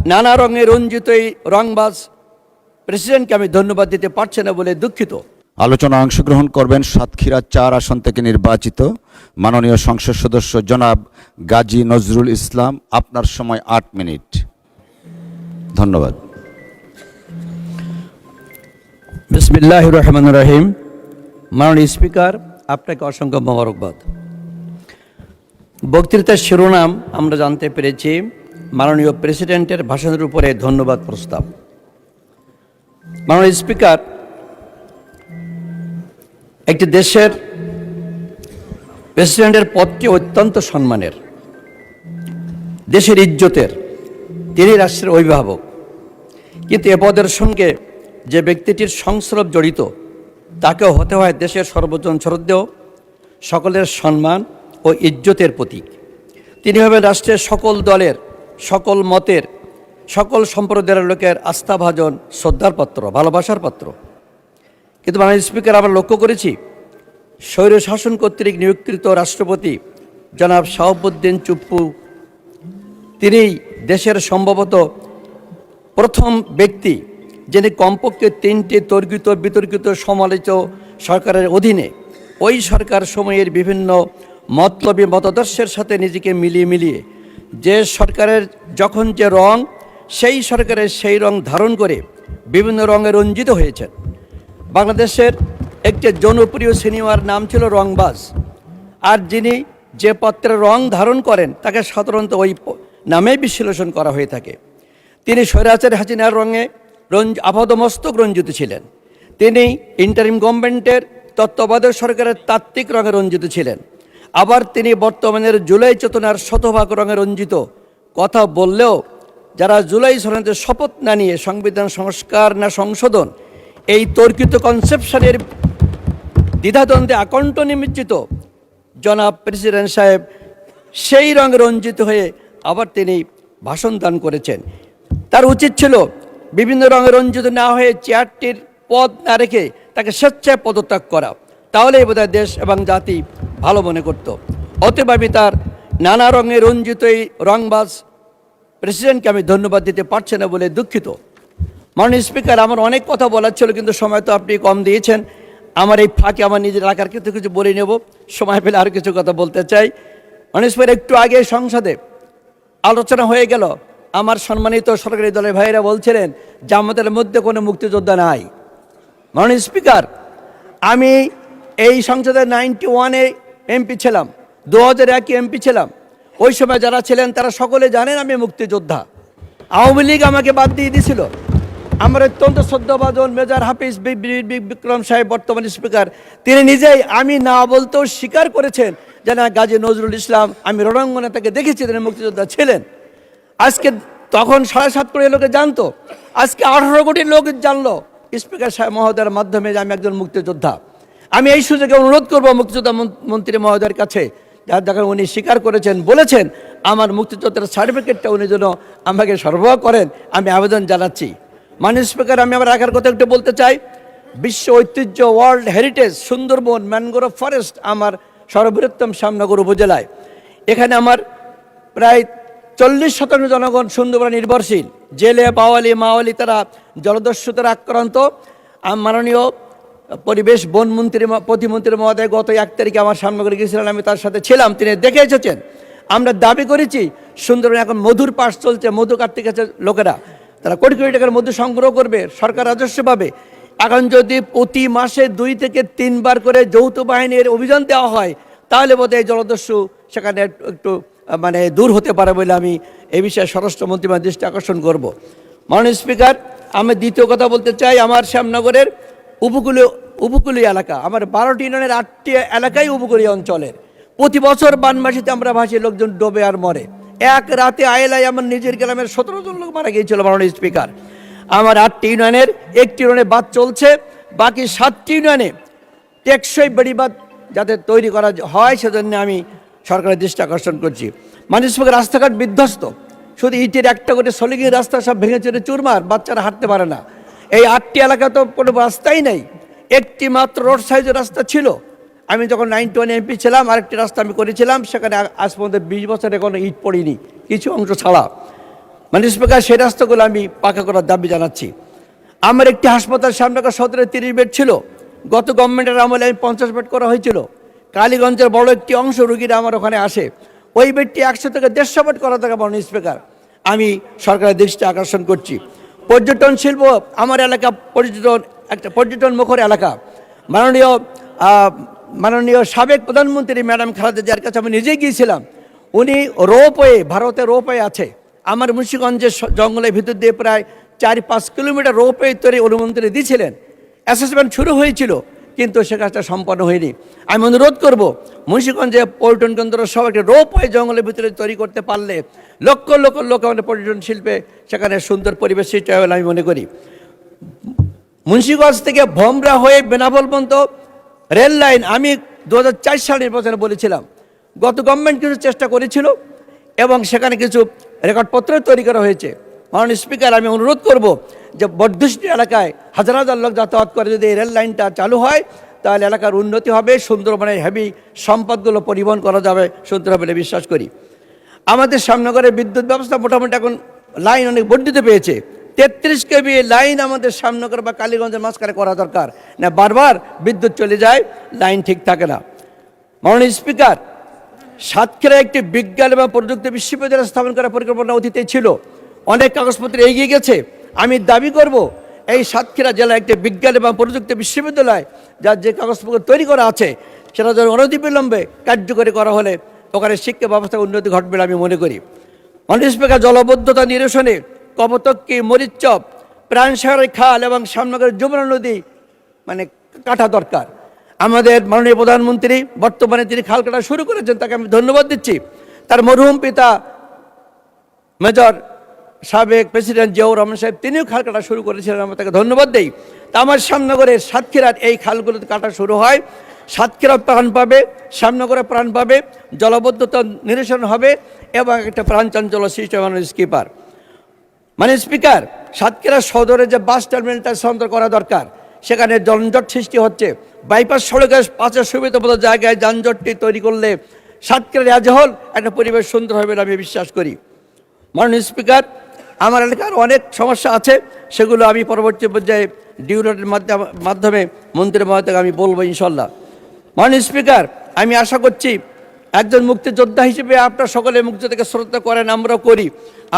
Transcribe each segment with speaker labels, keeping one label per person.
Speaker 1: নানা রঙে রঞ্জিত এই রংবাজ প্রেসিডেন্টকে আমি ধন্যবাদ দিতে পারছি না বলে দুঃখিত।
Speaker 2: আলোচনায় অংশগ্রহণ করবেন সাতক্ষীরা 4 আসন থেকে নির্বাচিত মাননীয় সংসদ সদস্য জনাব গাজী নজরুল ইসলাম। আপনার সময় 8 মিনিট। ধন্যবাদ।
Speaker 1: বিসমিল্লাহির রহমানির রহিম। মাননীয় স্পিকার, আপনাকে অসংখ্য মোবারকবাদ। বক্তৃতার শিরোনাম আমরা জানতে পেরেছি মাননীয় প্রেসিডেন্টের ভাষণের উপরে ধন্যবাদ প্রস্তাব। মাননীয় স্পিকার, একটি দেশের প্রেসিডেন্টের পদটি অত্যন্ত সম্মানের, দেশের ইজ্জতের, তিনি রাষ্ট্রের অভিভাবক। কিন্তু এ পদের সঙ্গে যে ব্যক্তিটির সংস্রব জড়িত তাকেও হতে হয় দেশের সর্বজন শ্রদ্ধেয়, সকলের সম্মান ও ইজ্জতের প্রতীক। তিনি হবেন রাষ্ট্রের সকল দলের, সকল মতের, সকল সম্প্রদায়ের লোকের আস্থাভাজন, শ্রদ্ধার পাত্র, ভালোবাসার পাত্র। কিন্তু মাননীয় স্পিকার, আমরা লক্ষ্য করেছি স্বৈরশাসন কর্তৃক নিয়োগকৃত রাষ্ট্রপতি জনাব শাহাবুদ্দিন চুপ্পু, তিনি দেশের সম্ভবত প্রথম ব্যক্তি যিনি কমপক্ষে 3টি তর্কিত বিতর্কিত সমালোচিত সরকারের অধীনে ওই সরকার সময়ের বিভিন্ন মতলবী মতাদর্শের সাথে নিজেকে মিলিয়ে যে সরকারের যখন যে রং, সেই সরকারের সেই রং ধারণ করে বিভিন্ন রঙে রঞ্জিত হয়েছেন। বাংলাদেশের একটি জনপ্রিয় সিনেমার নাম ছিল রংবাজ, আর যিনি যে পাত্রের রং ধারণ করেন তাকে সাধারণত ওই নামেই বিশ্লেষণ করা হয়ে থাকে। তিনি স্বৈরাচার হাসিনার রঙে আপাদমস্তক রঞ্জিত ছিলেন। তিনি ইন্টারিম গভর্নমেন্টের তত্ত্বাবধায়ক সরকারের তাত্ত্বিক রঙে রঞ্জিত ছিলেন। আবার তিনি বর্তমানের জুলাই চেতনার শতভাগ রঙে রঞ্জিত। কথা বললেও যারা জুলাই সনদের শপথ না নিয়ে সংবিধান সংস্কার না সংশোধন, এই তর্কিত কনসেপশনের দ্বিধাদ্বন্দ্বে আকণ্ঠ নিমজ্জিত জনাব প্রেসিডেন্ট সাহেব সেই রঙে রঞ্জিত হয়ে আবার তিনি ভাষণ দান করেছেন। তার উচিত ছিল বিভিন্ন রঙে রঞ্জিত না হয়ে চেয়ারটির পদ না রেখে তাকে স্বেচ্ছায় পদত্যাগ করা, তাহলেই বোধহয় দেশ এবং জাতি ভালো মনে করত। অতএব আমি তার নানা রঙে রঞ্জিত এই রংবাজ প্রেসিডেন্টকে আমি ধন্যবাদ দিতে পারছি না বলে দুঃখিত। মাননীয় স্পিকার, আমার অনেক কথা বলার ছিল, কিন্তু সময় তো আপনি কম দিয়েছেন। আমার এই ফাঁকে আমার নিজের এলাকার কিছু বলে নেব, সময় পেলে আরও কিছু কথা বলতে চাই। মাননীয় স্পিকার, একটু আগে সংসদে আলোচনা হয়ে গেল, আমার সম্মানিত সরকারি দলের ভাইয়েরা বলছিলেন যে আমাদের মধ্যে কোনো মুক্তিযোদ্ধা নাই। মাননীয় স্পিকার, আমি এই সংসদে 91-এ এমপি ছিলাম, 2001-এ এমপি ছিলাম। ওই সময় যারা ছিলেন তারা সকলে জানেন আমি মুক্তিযোদ্ধা। আওয়ামী লীগ আমাকে বাদ দিয়ে দিয়েছিল। আমার অত্যন্ত শ্রদ্ধাভাজন মেজর হাফিজ বিক্রম সাহেব, বর্তমান স্পিকার, তিনি নিজেই আমি না বলতেও স্বীকার করেছেন যে না, গাজী নজরুল ইসলাম, আমি রণাঙ্গনে তাকে দেখেছি, তিনি মুক্তিযোদ্ধা ছিলেন। আজকে তখন 7.5 কোটি লোকে জানতো, আজকে 18 কোটি লোক জানলো স্পিকার সাহেব মহোদয়ের মাধ্যমে যে আমি একজন মুক্তিযোদ্ধা। আমি এই সুযোগে অনুরোধ করব মুক্তিযোদ্ধা মন্ত্রী মহোদয়ের কাছে, যার যখন উনি স্বীকার করেছেন, বলেছেন আমার মুক্তিযোদ্ধার সার্টিফিকেটটা উনি যেন আমাকে সরবরাহ করেন, আমি আবেদন জানাচ্ছি। মাননীয় স্পিকার, আমি আমার রাখার কথা একটু বলতে চাই। বিশ্ব ঐতিহ্য, world heritage Sundarban mangrove forest আমার সর্ববৃহত্তম শ্যামনগর উপজেলায়। এখানে আমার প্রায় 40% জনগণ সুন্দরবন নির্ভরশীল। জেলে বাওয়ালি মাওয়ালি তারা জলদস্যুতার আক্রান্ত। মাননীয় পরিবেশ বন মন্ত্রী প্রতিমন্ত্রী মহোদয় গত 1 তারিখে আমার শ্যামনগরে গিয়েছিলেন, আমি তার সাথে ছিলাম, তিনি দেখে এসেছেন। আমরা দাবি করেছি সুন্দরবনে এখন মধুর পাশ চলছে, মধু কাটতে গেছে লোকেরা, তারা কোটি কোটি টাকার মধু সংগ্রহ করবে, সরকার রাজস্ব পাবে। এখন যদি প্রতি মাসে 2 থেকে 3 বার করে যৌথ বাহিনীর অভিযান দেওয়া হয়, তাহলে বোধহয় জলদস্যু সেখানে একটু দূর হতে পারে বলে আমি এই বিষয়ে স্বরাষ্ট্রমন্ত্রী দৃষ্টি আকর্ষণ করব। মাননীয় স্পিকার, আমি দ্বিতীয় কথা বলতে চাই। আমার শ্যামনগরের উপকূলীয় এলাকা, আমার 12টি ইউনিয়নের 8টি এলাকাই উপকূলীয় অঞ্চলের। প্রতি বছর বানবাসীতে আমরা ভাসি, লোকজন ডোবে আর মরে। এক রাতে আয়লায় আমার নিজের গ্রামের 17 জন লোক মারা গিয়েছিল। মাননীয় স্পিকার, আমার 8টি ইউনিয়নের 1টি ইউনিয়নে বাঁধ চলছে, বাকি 7টি ইউনিয়নে টেকসই বেড়িবাঁধ যাতে তৈরি করা হয় সেজন্য আমি সরকারের দৃষ্টি আকর্ষণ করছি। মাননীয় স্পিকার, রাস্তাঘাট বিধ্বস্ত, শুধু ইটের একটা করে সলিগিং রাস্তা, সব ভেঙে চুরে চুরমার, বাচ্চারা হাঁটতে পারে না। এই 8টি এলাকা তো কোনো রাস্তাই নেই, একটি মাত্র রোড সাইজের রাস্তা ছিল। আমি যখন 91 এমপি ছিলাম, আরেকটি রাস্তা আমি করেছিলাম, সেখানে আজ পর্যন্ত 20 বছরে কোনো ইট পড়িনি, কিছু অংশ ছাড়া। মানে স্পিকার, সেই রাস্তাগুলো আমি পাকা করার দাবি জানাচ্ছি। আমার একটি হাসপাতাল সামনে 17-30 বেড ছিল, গত গভর্নমেন্টের আমলে আমি 50 বেড করা হয়েছিল। কালীগঞ্জের বড় একটি অংশ রুগীরা আমার ওখানে আসে, ওই বেডটি 100 থেকে 150 বেড করা থাকে। মাননীয় স্পিকার, আমি সরকারের দৃষ্টি আকর্ষণ করছি। পর্যটন শিল্প আমার এলাকা একটা পর্যটন মুখর এলাকা। মাননীয় সাবেক প্রধানমন্ত্রী ম্যাডাম খালেদা জিয়ার কাছে আমি নিজেই গিয়েছিলাম। উনি রোপওয়ে, ভারতের রোপওয়ে আছে আমার মুন্সিগঞ্জের জঙ্গলের ভিতর দিয়ে প্রায় 4-5 কিলোমিটার রোপওয়ে তৈরি অনুমতি দিয়েছিলেন। অ্যাসেসমেন্ট শুরু হয়েছিল, কিন্তু সে কাজটা সম্পন্ন হয়নি। আমি অনুরোধ করব, মুন্সিগঞ্জে পর্যটন কেন্দ্র সহ একটা রোপওয়ে জঙ্গলের ভিতরে তৈরি করতে পারলে লক্ষ লক্ষ লোক আমাদের পর্যটন শিল্পে সেখানে সুন্দর পরিবেশ সৃষ্টি হবে বলে আমি মনে করি। মুন্সিগঞ্জ থেকে ভমরা হয়ে বেনাপোল পর্যন্ত রেল লাইন আমি 2004 সালের নির্বাচনে বলেছিলাম। গত গভর্নমেন্ট কিছু চেষ্টা করেছিল এবং সেখানে কিছু রেকর্ডপত্র তৈরি করা হয়েছে। মাননীয় স্পিকার, আমি অনুরোধ করব যে বর্ধুষ্টি এলাকায় হাজার হাজার লোক যাতায়াত করে যদি এই রেল লাইনটা চালু হয়, তাহলে এলাকার উন্নতি হবে, সুন্দরবনের হেভি সম্পদগুলো পরিবহন করা যাবে সুন্দর হবে বলে বিশ্বাস করি। আমাদের শ্যামনগরের বিদ্যুৎ ব্যবস্থা মোটামুটি এখন লাইন অনেক বর্ধিত পেয়েছে। 33 কেবি লাইন আমাদের শ্যামনগর বা কালীগঞ্জের মাঝখানে করা দরকার, না বারবার বিদ্যুৎ চলে যায়, লাইন ঠিক থাকে না। মাননীয় স্পিকার, সাতক্ষীরা একটি বিজ্ঞান এবং প্রযুক্তি বিশ্ববিদ্যালয় স্থাপন করার পরিকল্পনা অতীতে ছিল, অনেক কাগজপত্র এগিয়ে গেছে। আমি দাবি করব এই সাতক্ষীরা জেলায় একটি বিজ্ঞান এবং প্রযুক্তি বিশ্ববিদ্যালয়, যার যে কাগজপত্র তৈরি করা আছে সেটা যেন অনতিবিলম্বে কার্যকরী করা হলে ওখানে শিক্ষা ব্যবস্থার উন্নতি ঘটবে বলে আমি মনে করি। মাননীয় স্পিকার, জলবদ্ধতা নিরসনে কপোতক্কি, মরিচপ, প্রাণসাগরের খাল এবং শ্যামনগরের যমুনা নদী কাটা দরকার। আমাদের মাননীয় প্রধানমন্ত্রী বর্তমানে তিনি খাল কাটা শুরু করেছেন, তাকে আমি ধন্যবাদ দিচ্ছি। তার মরহুম পিতা মেজর সাবেক প্রেসিডেন্ট জিয়াউর রহমান সাহেব তিনিও খাল কাটা শুরু করেছিলেন, আমরা তাকে ধন্যবাদ দিই। তা আমার শ্যামনগরের সাতক্ষীরার এই খালগুলো কাটা শুরু হয়, সাতক্ষীরা প্রাণ পাবে, শ্যামনগরে প্রাণ পাবে, জলবদ্ধতা নিরসন হবে এবং একটা প্রাণচাঞ্চল্য সৃষ্টি হবে। স্কিপার, মানে স্পিকার, সাতক্ষীরা সদরে যে বাস টার্মিনালটা স্থানান্তর করা দরকার, সেখানে যানজট সৃষ্টি হচ্ছে। বাইপাস সড়কের পাশে সুবিধাবদ্ধ জায়গায় যানজটটি তৈরি করলে সাতক্ষীরা রাজহল একটা পরিবেশ সুন্দর হবে বলে আমি বিশ্বাস করি। মাননীয় স্পিকার, আমার এলাকার অনেক সমস্যা আছে, সেগুলো আমি পরবর্তী পর্যায়ে ডিউরেটের মাধ্যমে মন্ত্রী মহোদয়কে আমি বলবো ইনশাল্লাহ। মাননীয় স্পিকার, আমি আশা করছি একজন মুক্তিযোদ্ধা হিসেবে আপনার সকলে মুক্তিযোদ্ধাকে শ্রদ্ধা করেন, আমরাও করি।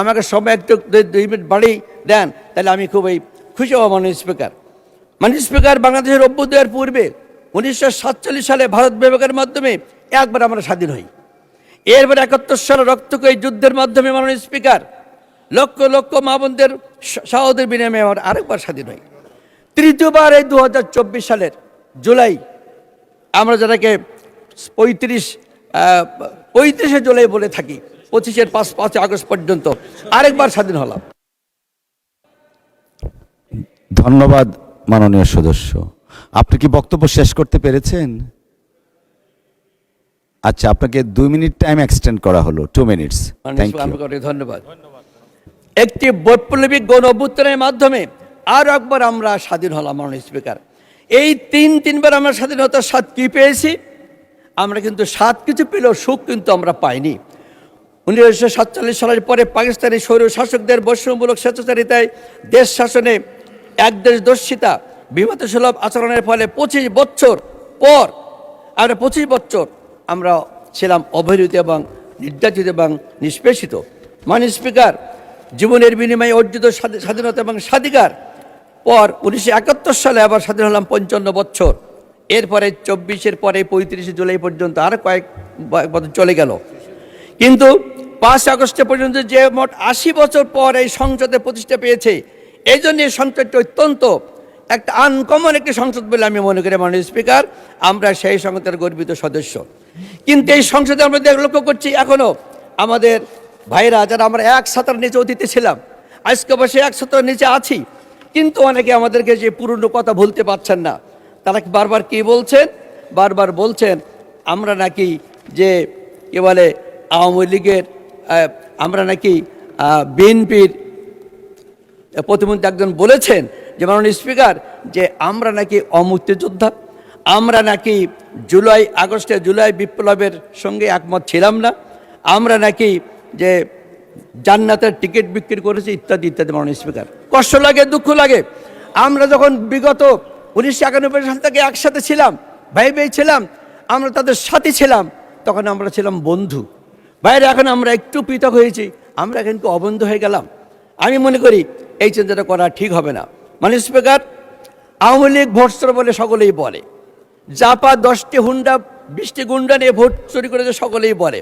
Speaker 1: আমাকে সময় একটু 2 মিনিট বাড়িয়ে দেন, তাহলে আমি খুবই খুশি হব। মাননীয় স্পিকার, বাংলাদেশের অভ্যুদয়ের পূর্বে 1947 সালে ভারত বিভাগের মাধ্যমে একবার আমরা স্বাধীন হই। এরপর 71 সালে রক্তক্ষয়ী যুদ্ধের মাধ্যমে মাননীয় স্পিকার লক্ষ লক্ষ মা বোনদের শাহাদাতের বিনিময়ে আমরা আরেকবার স্বাধীন হই। তৃতীয়বার এই 2024 সালের জুলাই, আমরা যেটাকে 35শে জুলাই বলে থাকি, 5 আগস্ট পর্যন্ত আরেকবার স্বাধীন হলাম।
Speaker 2: ধন্যবাদ মাননীয় সদস্য। আপনি কি বক্তব্য শেষ করতে পেরেছেন? আচ্ছা, আপনাকে 2 মিনিট টাইম এক্সটেন্ড করা হলো, 2 মিনিটস।
Speaker 1: ধন্যবাদ। একটি বৈপ্লবিক গণ অভ্যুত্থানের মাধ্যমে আরো একবার আমরা স্বাধীন হলাম। মাননীয় স্পিকার, এই তিনবার আমরা স্বাধীনতার স্বাদ কি পেয়েছি? আমরা কিন্তু স্বাদ কিছু পেলেও সুখ কিন্তু আমরা পাইনি। 1947 সালের পরে পাকিস্তানি স্বৈর শাসকদের বৈষম্যমূলক স্বেচ্ছাচারিতায় দেশ শাসনে একদেশদর্শিতা, বিভূতিসুলভ আচরণের ফলে 25 বছর পর আমরা ছিলাম অবহেলিত এবং নির্যাতিত এবং নিষ্পেষিত। মাননীয় স্পিকার, জীবনের বিনিময়ে অর্জিত স্বাধীনতা এবং স্বাধিকার পর 1971 সালে আবার স্বাধীন হলাম 55 বছর। এরপরে 24-এর পরে 35শে জুলাই পর্যন্ত আরো কয়েক বছর চলে গেল, কিন্তু 5 আগস্ট পর্যন্ত যে মোট 80 বছর পর এই সংসদে প্রতিষ্ঠা পেয়েছে, এই জন্য এই সংসদটি অত্যন্ত একটা আনকমন একটি সংসদ বলে আমি মনে করি। মাননীয় স্পিকার, আমরা সেই সংসদের গর্বিত সদস্য, কিন্তু এই সংসদে আমরা লক্ষ্য করছি এখনো আমাদের ভাইরা যারা আমরা এক ছাতার নিচে অতিথি ছিলাম, আজকে বসে এক ছাতার নিচে আছি, কিন্তু অনেকে আমাদেরকে যে পুরনো কথা ভুলতে পারছেন না। তারা বারবার কি বলছেন? বারবার বলছেন আমরা নাকি যে কি বলে আওয়ামী লীগের, আমরা নাকি বিএনপির প্রতিমন্ত্রী একজন বলেছেন যে মাননীয় স্পিকার, যে আমরা নাকি অমুক্তিযোদ্ধা, আমরা নাকি জুলাই বিপ্লবের সঙ্গে একমত ছিলাম না, আমরা নাকি যে জান্নাতের টিকিট বিক্রি করেছে, ইত্যাদি ইত্যাদি। মাননীয় স্পিকার, কষ্ট লাগে, দুঃখ লাগে। আমরা যখন বিগত 1991 সাল থেকে একসাথে ছিলাম, ভাই ভাই ছিলাম, আমরা তাদের সাথে ছিলাম, তখন আমরা ছিলাম বন্ধু। বাইরে এখন আমরা একটু পৃথক হয়েছি, আমরা কিন্তু অবন্ধু হয়ে গেলাম। আমি মনে করি এই চিন্তাটা করা ঠিক হবে না। মাননীয় স্পিকার, আওয়ামী লীগ ভোটচোর বলে সকলেই বলে, জাপা 10টি হুন্ডা 20টি গুন্ডা নিয়ে ভোট চুরি করেছে সকলেই বলে।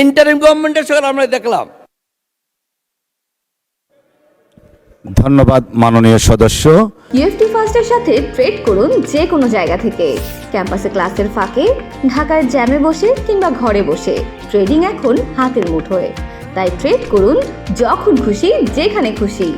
Speaker 1: ইন্টারিম গভর্নমেন্টের সঙ্গে আমরা দেখলাম।
Speaker 2: ধন্যবাদ মাননীয় সদস্য।
Speaker 3: ইউএফটি ফার্স্টের সাথে ট্রেড করুন যে কোনো জায়গা থেকে। ক্যাম্পাসে ক্লাসের ফাঁকে, ঢাকায় জ্যামে বসে কিংবা ঘরে বসে, ট্রেডিং এখন হাতের মুঠোয়। তাই ট্রেড করুন যখন খুশি, যেখানে খুশি।